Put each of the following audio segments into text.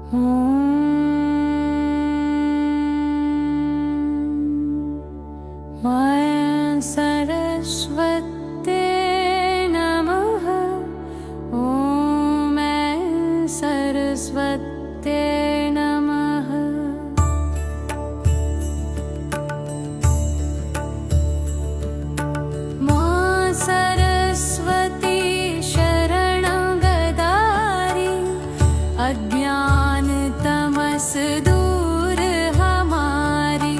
ॐ सरस्वते नमः। ॐ सरस्वते नमः। मां सरस्वती शरणं गदारि, अज्ञान तमस दूर हमारी।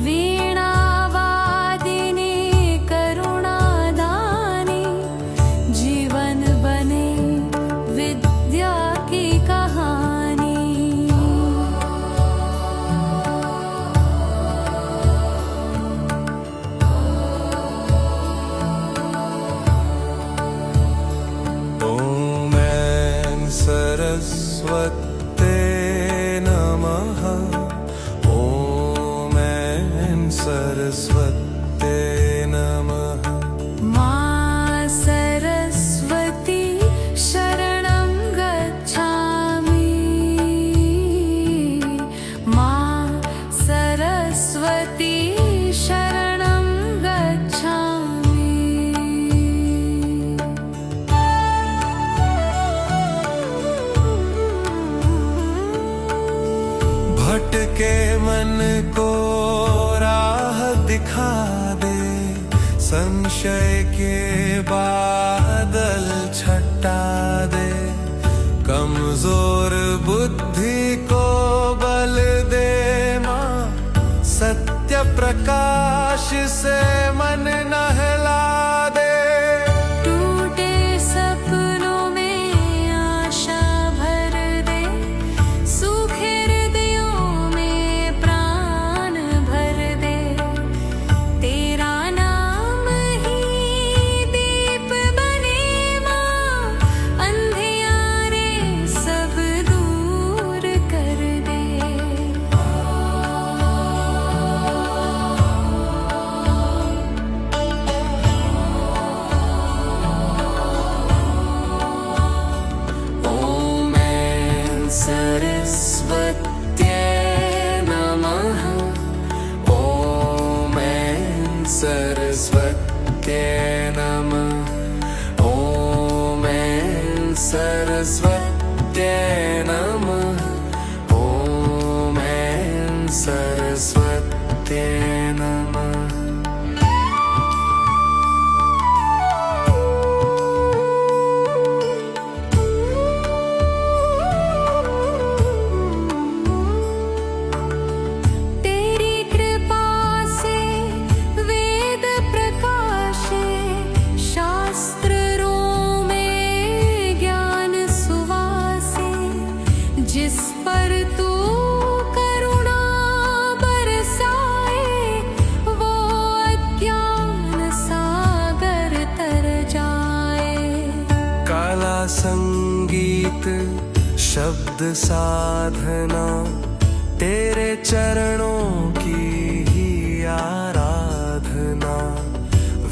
वीणा वादिनी करुणादानी, जीवन बने विद्या की कहानी। ॐ सरस्वते नमः। ॐ सरस्वते नमः। मां सरस्वती शरणं गच्छामि। मां सरस्वती शरणं गच्छामि। भटके मन को राह दिखा दे, संशय के बादल छटा दे। कमजोर बुद्धि को बल दे माँ, सत्य प्रकाश से मन नहला दे। टूटे सपनों में आशा भर दे, सूखे हृदयों में प्राण भर दे। तेरा नाम ही दीप बने माँ, अंधियारे सब दूर कर दे। ॐ सरस्वत्यै नमः। ॐ सरस्वते नमः। ॐ सरस्वते नमः। ॐ सरस्वते नमः। तेरी कृपा से वेद प्रकाशे, शास्त्रों में ज्ञान सुवासे। जिस पर तू करुणा बरसाए, वो अज्ञान सागर तर जाए। काला संगीत शब्द साधना, तेरे चरणों की ही आराधना।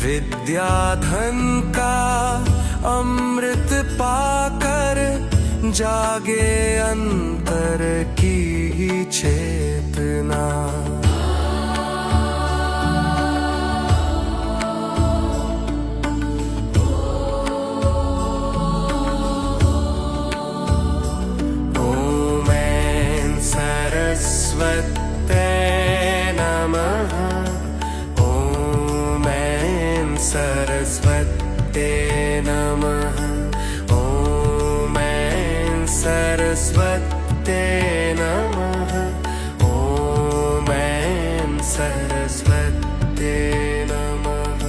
विद्या धन का अमृत पाकर, जागे अंतर की चेतना। ॐ सरस्वते नमः। ॐ सरस्वते नमः। ॐ सरस्वते नमः। ॐ सरस्वते नमः।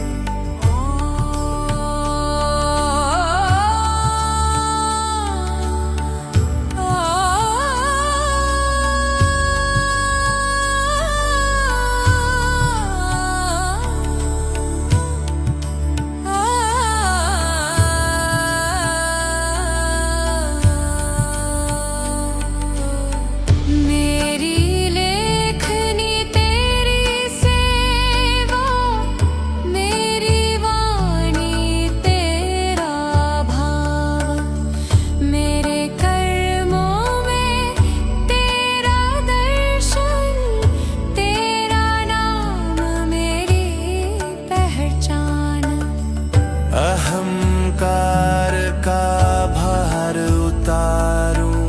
उतारूं,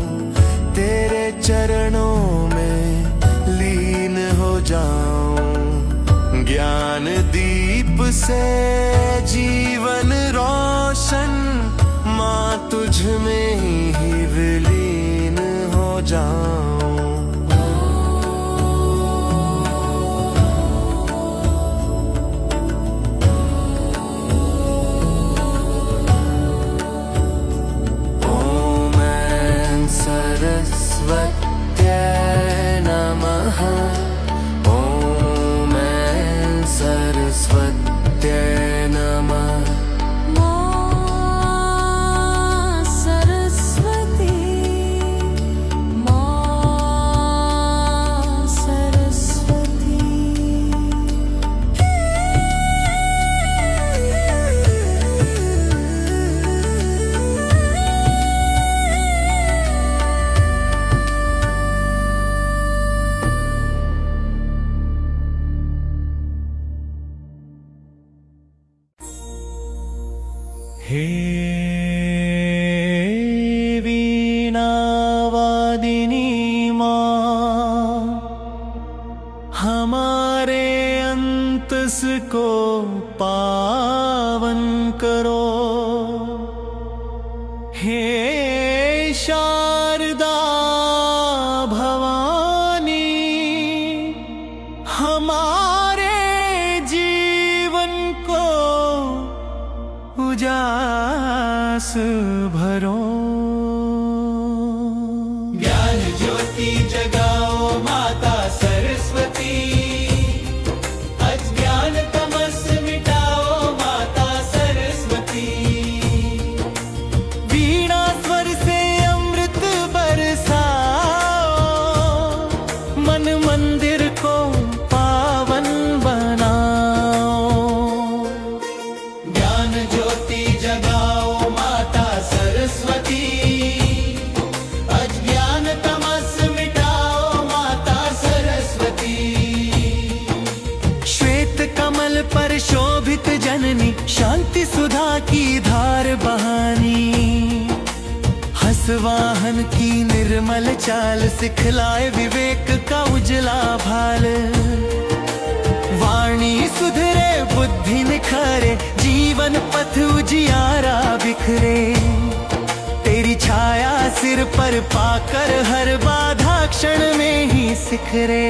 तेरे चरणों में लीन हो जाऊं। ज्ञान दीप से जीवन रोशन, माँ तुझ में ही विलीन हो जाऊं। सरस्वत्यै नमः। ॐ ऐं सरस्वत्यै नमः। माँ सरस्वती, माँ सरस्वती। हे वीणावादिनी माँ, हमारे अंतस को पावन करो। हे शारदा भवानी, हमारे जीवन को उजास भरो। ज्ञान ज्योति जगाओ माता सरस्वती, अज्ञान तमस मिटाओ माता सरस्वती। वीणा स्वर से अमृत बरसाओ, मन मंदिर को पावन बनाओ। ज्ञान ज्योति जगाओ माता सरस्वती, अज्ञान तमस मिटाओ माता सरस्वती। श्वेत कमल पर शोभित जननी, शांति सुधा की धार बहानी। हंसवाहन की निर्मल चाल, सिखलाए विवेक का उजला भाल। वाणी सुधरे बुद्धि निखरे, जीवन पथ उजियारा बिखरे। तेरी छाया सिर पर पाकर हर बाधा क्षण में ही सिखरे।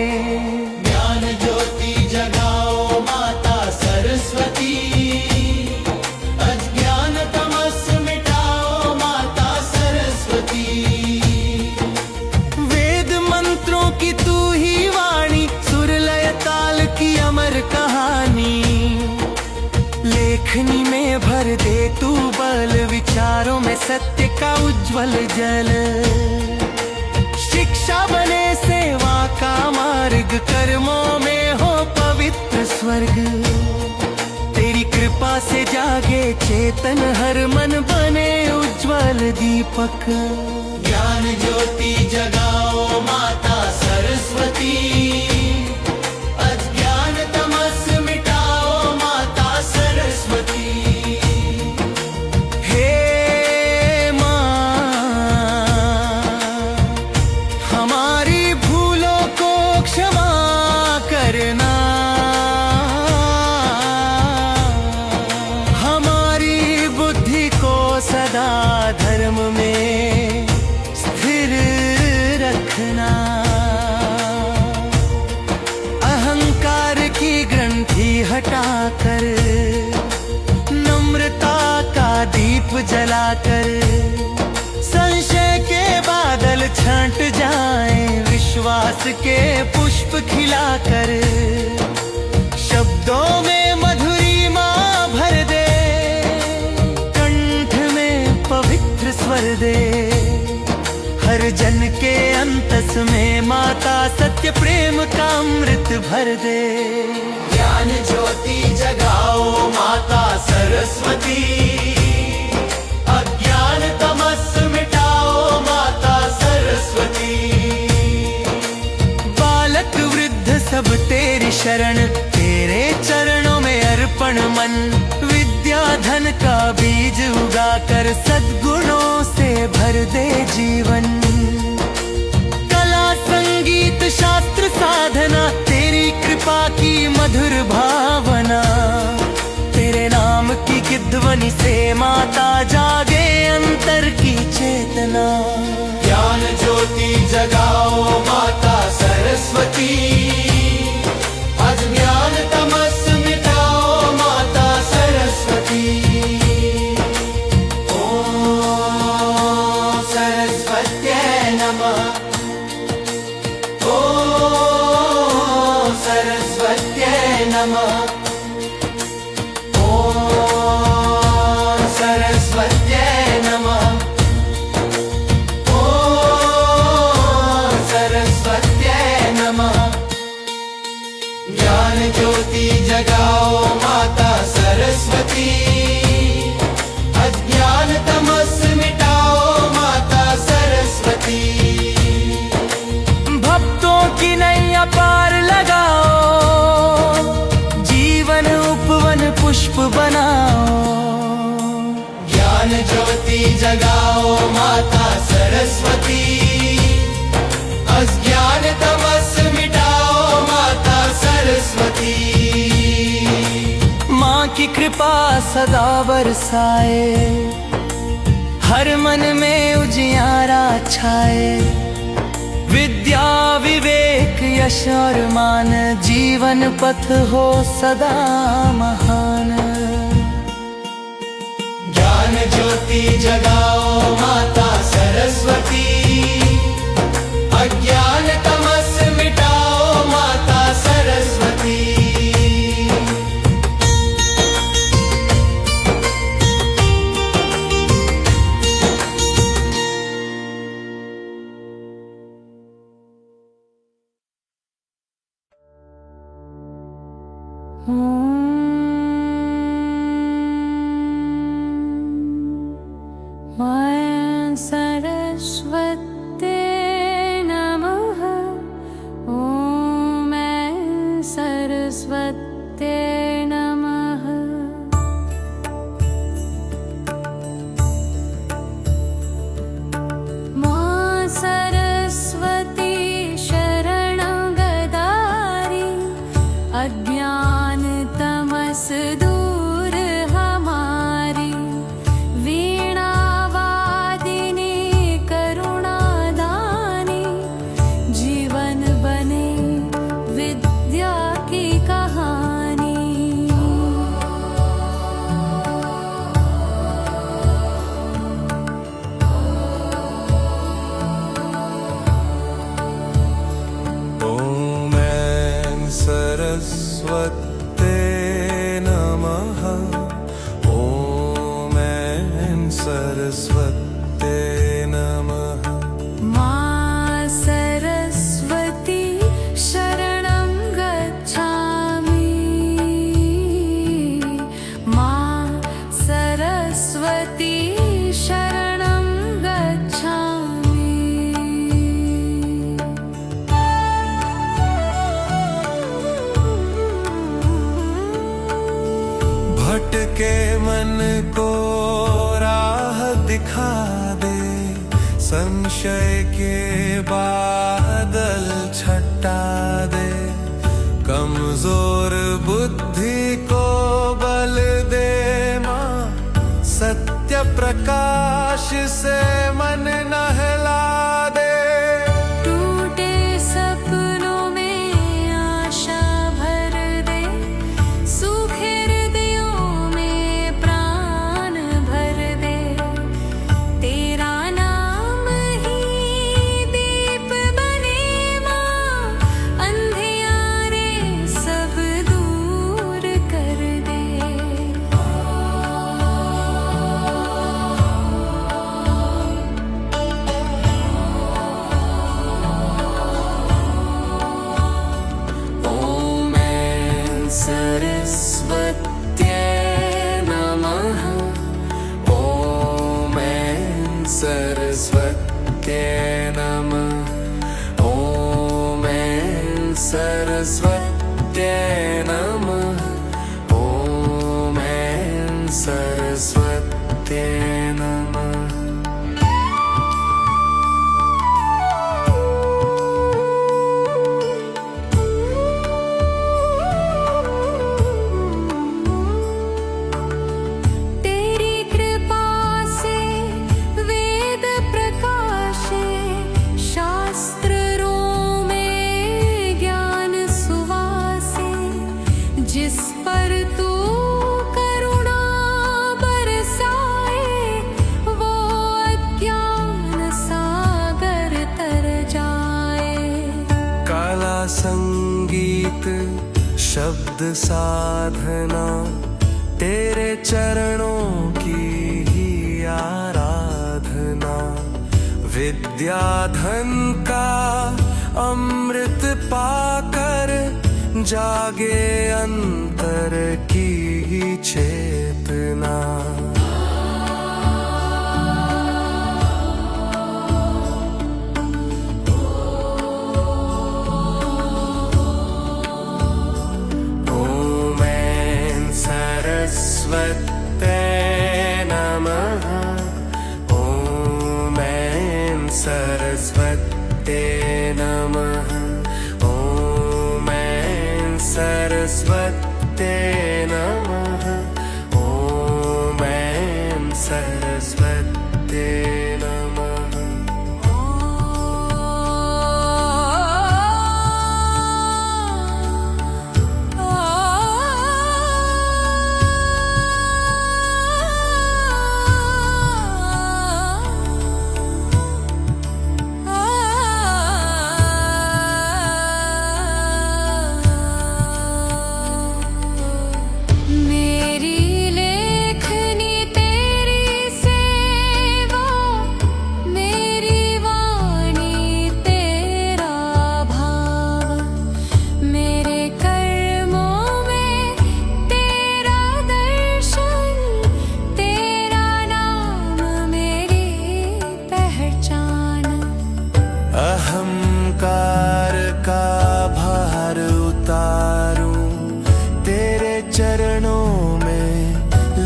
ज्ञान ज्योति जगाओ माता सरस्वती, अज्ञान तमस मिटाओ माता सरस्वती। वेद मंत्रों की तू ही वाणी, सुर लय ताल की अमर कहानी। लेखनी में भर दे तू बल, विचारों में सत्य का उज्जवल जल। शिक्षा बने सेवा का मार्ग, कर्मों में हो पवित्र स्वर्ग। तेरी कृपा से जागे चेतन, हर मन बने उज्जवल दीपक। ज्ञान ज्योति जगाओ माता सरस्वती, अज्ञान तमस मिटाओ माता सरस्वती। हे माँ, हमारी भूलों को क्षमा करना। हमारी बुद्धि को सदा धर्म में स्थिर रखना। अहंकार की ग्रंथि हटाकर, नम्रता का दीप जलाकर, संशय के बादल छांट जाएं, विश्वास के पुष्प खिलाकर। शब्दों में मधुरिमा भर दे, कंठ में पवित्र स्वर दे। हर जन के अंतस में माता सत्य प्रेम का अमृत भर दे। ज्ञान ज्योति जगाओ माता सरस्वती, अज्ञान तमस मिटाओ माता सरस्वती। बालक वृद्ध सब तेरी शरण, तेरे चरणों में अर्पण मन। विद्या धन का बीज उगाकर, सद्गुणों से भर दे जीवन। कला संगीत शास्त्र साधना, तेरी कृपा की मधुर भावना। तेरे नाम की ध्वनि से माता जागे अंतर की चेतना। ज्ञान ज्योति जगाओ माता सरस्वती, अज्ञान तमस मिटाओ माता सरस्वती। ओम सरस्वत्यै नमः, ओम सरस्वत्यै नमः, ओम सरस्वत्यै नमः, ओम सरस्वत्यै नमः। ज्ञान ज्योति जगाओ माता सरस्वती, अज्ञान तमस मिटाओ माता सरस्वती। भक्तों की नैया पार लगाओ, जीवन उपवन पुष्प बनाओ। ज्ञान ज्योति जगाओ माता सरस्वती, अज्ञान तमस मिटाओ माता सरस्वती। माँ की कृपा सदा बरसाए, हर मन में उजियारा छाए। विद्या विवेक यश और मान, जीवन पथ हो सदा महान। ज्ञान ज्योति जगाओ माता सरस्वती, अज्ञान तमस मिटाओ माता सरस्वती। मां सरस्वते नमः, ॐ ऐं सरस्वते नमः। मां सरस्वती शरणं गदारी, अज्ञान तमस दूर हमारी। वीणा वादिनी करुणादानी, जीवन बने विद्या की कहानी। ॐ ऐं सरस्वते नमः, ॐ ऐं सरस्वते नमः। मां सरस्वती शरणं गच्छामि, मां सरस्वती शरणं गच्छामि। भटके मन को राह दिखा दे, संशय के बादल छटा दे। कमजोर बुद्धि को बल दे माँ, सत्य प्रकाश से मन नहला दे। टूटे सपनों में आशा भर दे, सूखे हृदयों में प्राण भर दे। तेरा नाम ही दीप बने माँ, अंधियारे सब दूर कर दे। सरस्वत्यै नमः। ॐ ऐं सरस्वत्यै नमः। ॐ ऐं सरस्वत्यै नमः। शब्द साधना तेरे चरणों की ही आराधना। विद्या धन का अमृत पाकर जागे अंतर की ही चेतना। सरस्वते नमः। ॐ ऐं सरस्वते नमः। ॐ ऐं सरस्वते नमः। ॐ ऐं सरस्वते नमः। अहंकार का भार उतारूं, तेरे चरणों में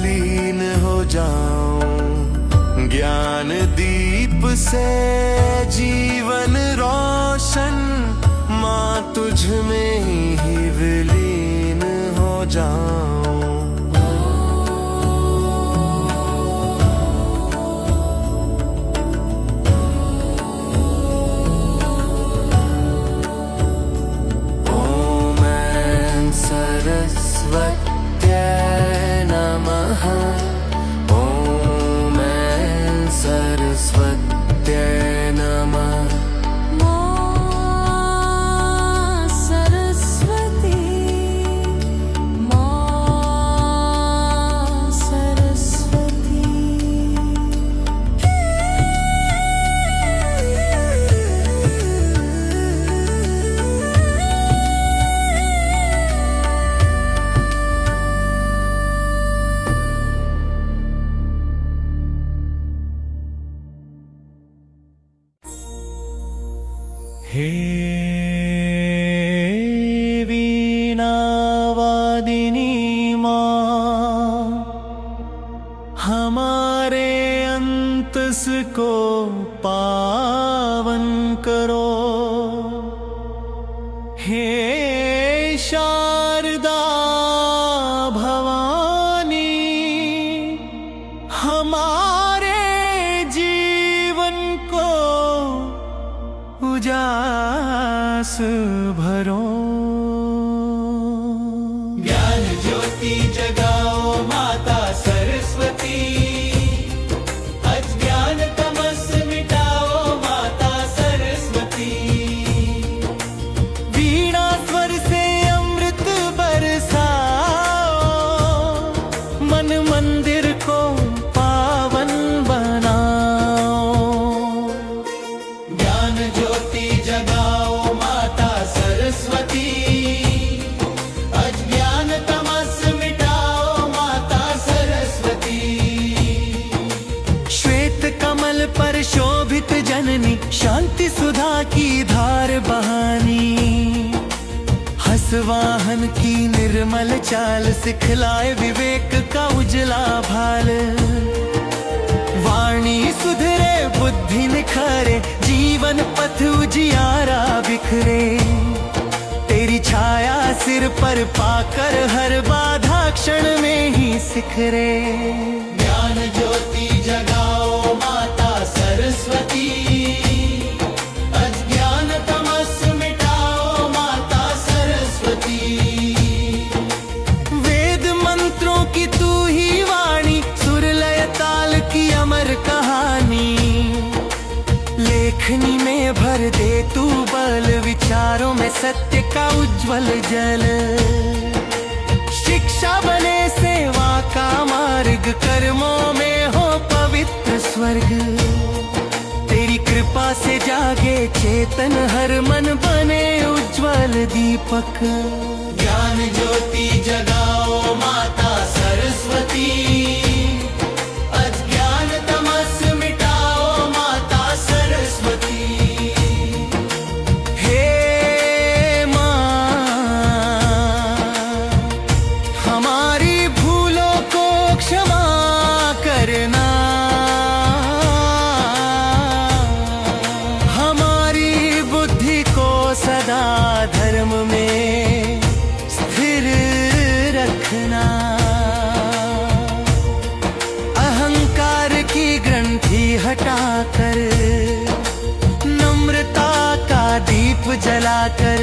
लीन हो जाऊं। ज्ञान दीप से जीवन रोशन, माँ तुझ में ही विलीन हो जाऊं। सरस्वत्यै नमः। ॐ ऐं सरस्वत्यै नमः। माँ सरस्वती, माँ सरस्वती। हे वीणावादिनी माँ, हमारे अंतस को पावन करो। हे शारदा भवानी, हमारे जीवन को उजास भरो। ज्ञान ज्योति जगाओ माता सरस्वती, अज्ञान तमस मिटाओ माता सरस्वती। वीणा स्वर से अमृत बरसाओ, मन मंदिर को पावन बनाओ। ज्ञान ज्योति जगाओ माता सरस्वती, अज्ञान तमस मिटाओ माता सरस्वती। श्वेत कमल पर शोभित जननी, शांति सुधा की धार बहानी। हंसवाहन की निर्मल चाल, सिखलाए विवेक का उजला भाल। वाणी सुधरे बुद्धि निखरे, जीवन पथ उजियारा बिखरे। तेरी छाया सिर पर पाकर हर बाधा क्षण में ही सिखरे। ज्ञान ज्योति जगाओ माता सरस्वती, अज्ञान तमस मिटाओ माता सरस्वती। वेद मंत्रों की तू ही वाणी, सुर लय ताल की अमर कहानी। ले लेखनी में भर दे तू बल, विचारों में सत्य का उज्जवल जल। शिक्षा बने सेवा का मार्ग, कर्मों में हो पवित्र स्वर्ग। तेरी कृपा से जागे चेतन, हर मन बने उज्जवल दीपक। ज्ञान ज्योति जगाओ माता सरस्वती, अज्ञान तमस मिटाओ माता सरस्वती। हे माँ, हमारी भूलों को क्षमा करना, हमारी बुद्धि को सदा धर्म में स्थिर रखना। अहंकार की ग्रंथि हटाकर, नम्रता का दीप जलाकर,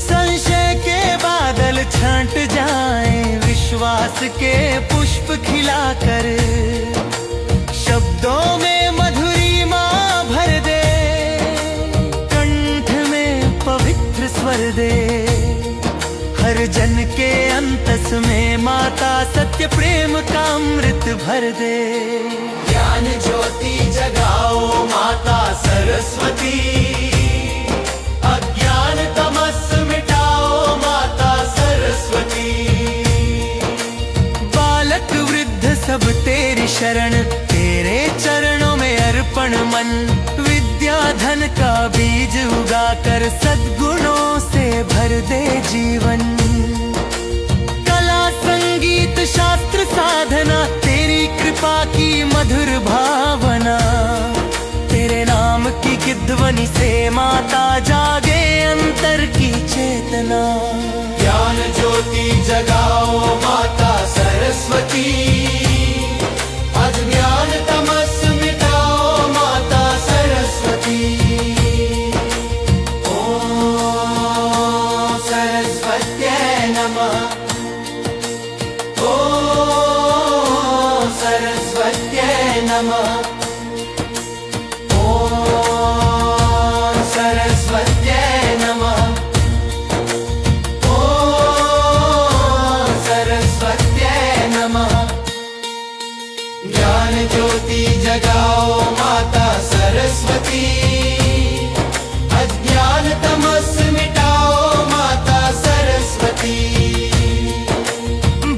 संशय के बादल छांट जाएं, विश्वास के पुष्प खिलाकर। शब्दों में मधुरिमा भर दे, कंठ में पवित्र स्वर दे। हर जन के अंतस में माता सत्य प्रेम का अमृत भर दे। ज्ञान ज्योति जगाओ माता सरस्वती, अज्ञान तमस मिटाओ माता सरस्वती। बालक वृद्ध सब तेरी शरण, तेरे चरणों में अर्पण मन। विद्या धन का बीज उगाकर, सद्गुणों से भर दे जीवन। कला संगीत शास्त्र साधना, तेरी कृपा की मधुर भावना। तेरे नाम की ध्वनि से माता जागे अंतर की चेतना। ज्ञान ज्योति जगाओ माता सरस्वती, अज्ञान तमस मिटाओ माता सरस्वती। ओम सरस्वत्यै नमः, ओम सरस्वत्यै नमः, ओम सरस्वत्यै नमः, ओम सरस्वत्यै नमः। ज्ञान ज्योति जगाओ माता सरस्वती, अज्ञान तमस मिटाओ माता सरस्वती।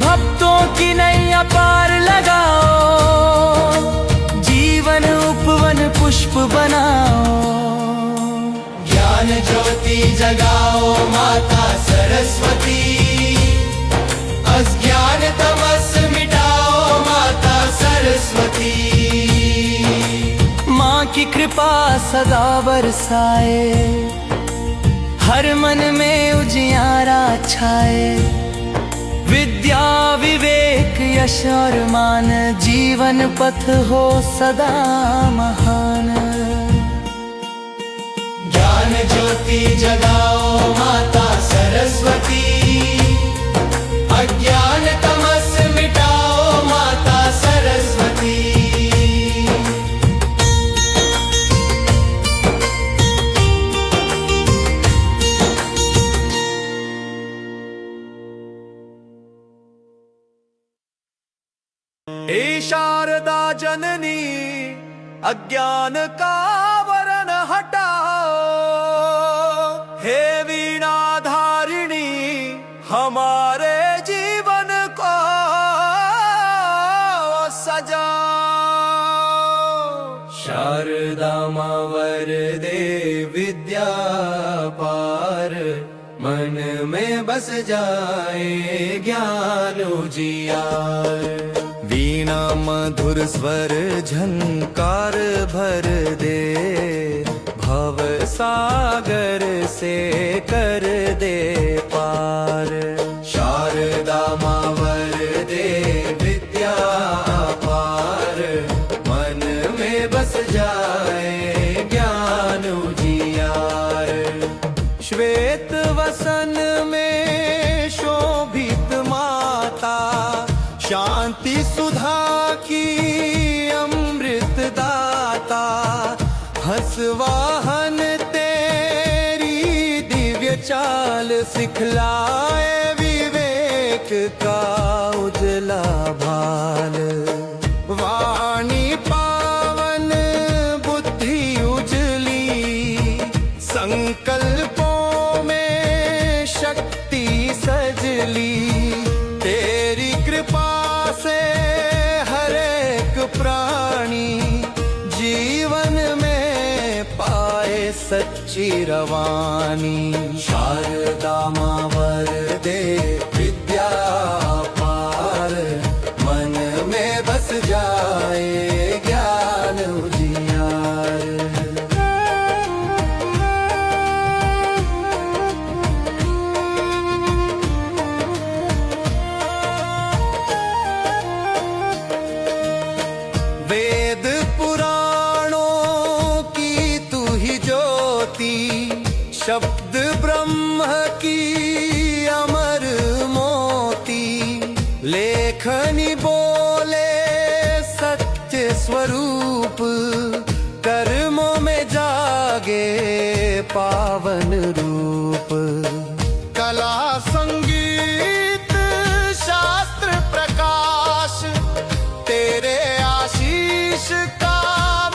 भक्तों की नैया पार लगाओ, जीवन उपवन पुष्प बनाओ। ज्ञान ज्योति जगाओ माता सरस्वती, अज्ञान तमस मिटाओ माता सरस्वती। माँ की कृपा सदा बरसाए, हर मन में उजियारा छाए। विद्या विवेक यश और मान, जीवन पथ हो सदा महान। ज्ञान ज्योति जगाओ माता सरस्वती, अज्ञान तमस मिटाओ माता सरस्वती। हे शारदा जननी, अज्ञान का वरण हटाओ। हे वीणा धारिणी, हमारे जीवन को सजाओ। शारदा माँ वरदे विद्या पार, मन में बस जाए ज्ञान उजियार। वीणा मधुर स्वर झंकार भर दे, भव सागर से कर दे पार। शारदा माँ वरदे विद्या पार, मन में बस जाए ज्ञान उजियार। श्वेत वसन में शोभित माता, शांति सुधा की अमृत दाता। हंसवाहन तेरी दिव्य चाल सिखलाए विवेक का उजला भाल। वाणी पावन बुद्धि उजली, संकल्पों में शक्ति सजली। तेरी कृपा से हर एक प्राणी जीवन में पाए सच्ची रवानी। शारदा मां वरदे विद्या पार, मन में बस जाए ज्ञान उजियार। वेद पुराणों की तू ही ज्योति, शब्द ब्रह्म की अमर मोती। लेखनी बोले सत्य स्वरूप, कर्मों में जागे पावन रूप। कला संगीत शास्त्र प्रकाश, तेरे आशीष का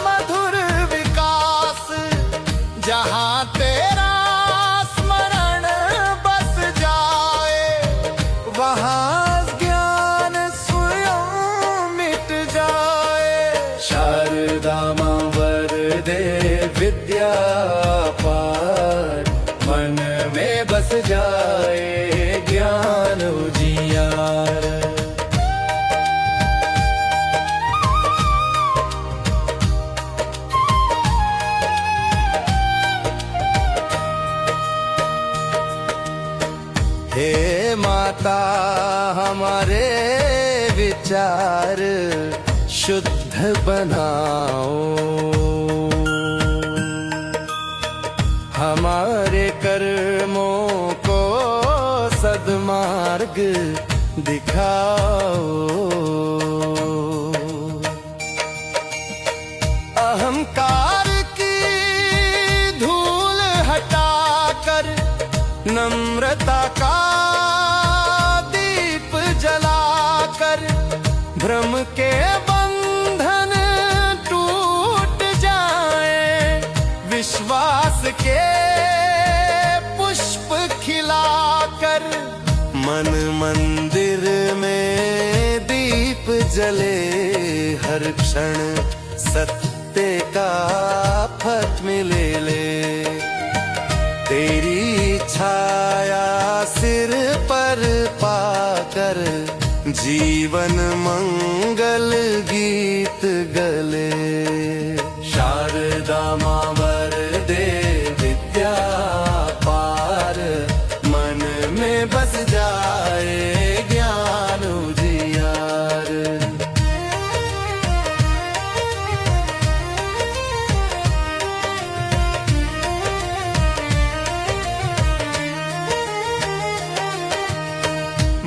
मधुर विकास। जहाँ तेरा स्मरण बस जाए, वहाँ ज्ञान स्वयं मिट जाए। शारदा मां वरदे विद्या पार, मन में बस जाए ज्ञान उजियार। हे माता हमारे विचार शुद्ध बनाओ, हमारे कर्मों को सद्मार्ग दिखाओ। अहंकार की धूल हटाकर, नम्रता का दीप जलाकर, भ्रम के बंधन टूट जाए। विश्वास के पुष्प खिलाकर, मन मंदिर में दीप जले। हर क्षण सत्य का फल मिले ले। तेरी छाया सिर पर पाकर, जीवन मंगल गीत गले। शारदा मां वरदे विद्या पार, मन में बस जाए ज्ञान उजियार।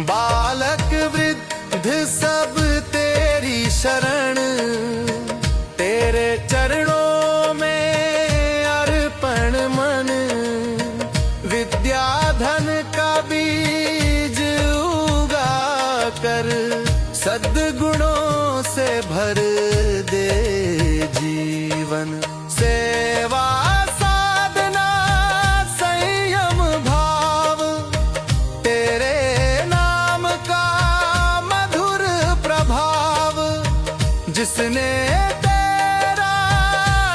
बालक वृद्ध सब तेरी शरण, तेरे चरणों में अर्पण मन। विद्या धन का बीज उगा कर, सद्गुणों से भर दे जीवन। सेवा साधना संयम भाव, तेरे नाम का मधुर प्रभाव। जिसने तेरा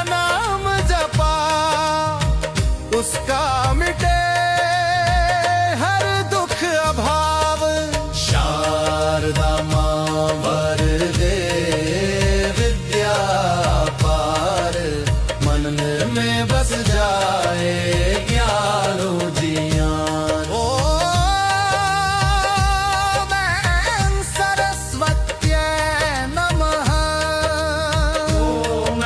नाम जपा, उसका मिटे हर दुख अभाव। शारदा मां वरदे विद्या पार, मन में बस जाए ज्ञान उजियार। ओम सरस्वत्यै नमः। ओम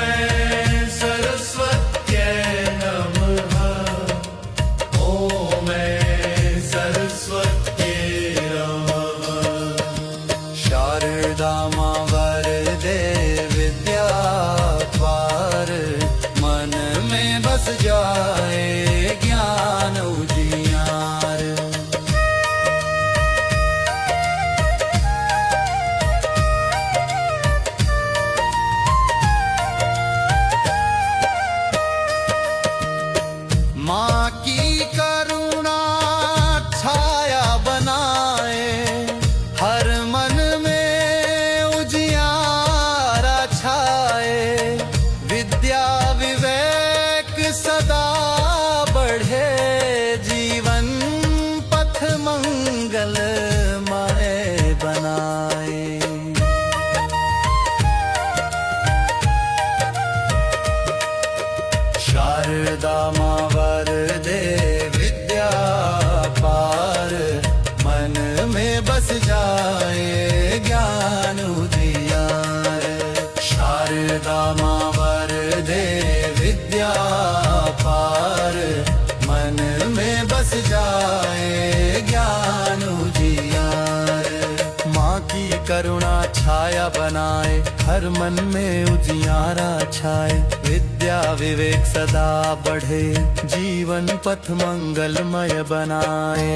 सरस्वत्यै नमः। ओम सरस्वत्यै नमः। शारदा मां वरदे विद्या पार, मन बस जाए ज्ञान उजियार। माँ की करुणा छाया बनाए, हर मन में उजियारा छाए। विद्या विवेक सदा बढ़े, जीवन पथ मंगलमय बनाए। शारदा माँ वरदे विद्या पार, मन में बस जाए ज्ञान उजियार। शारदा माँ वरदे विद्या पार, मन में बस जाए ज्ञान उजियार। माँ की करुणा छाया बनाए, हर मन में उजियारा छाए। विद्या विवेक सदा बढ़े, जीवन पथ मंगलमय बनाए।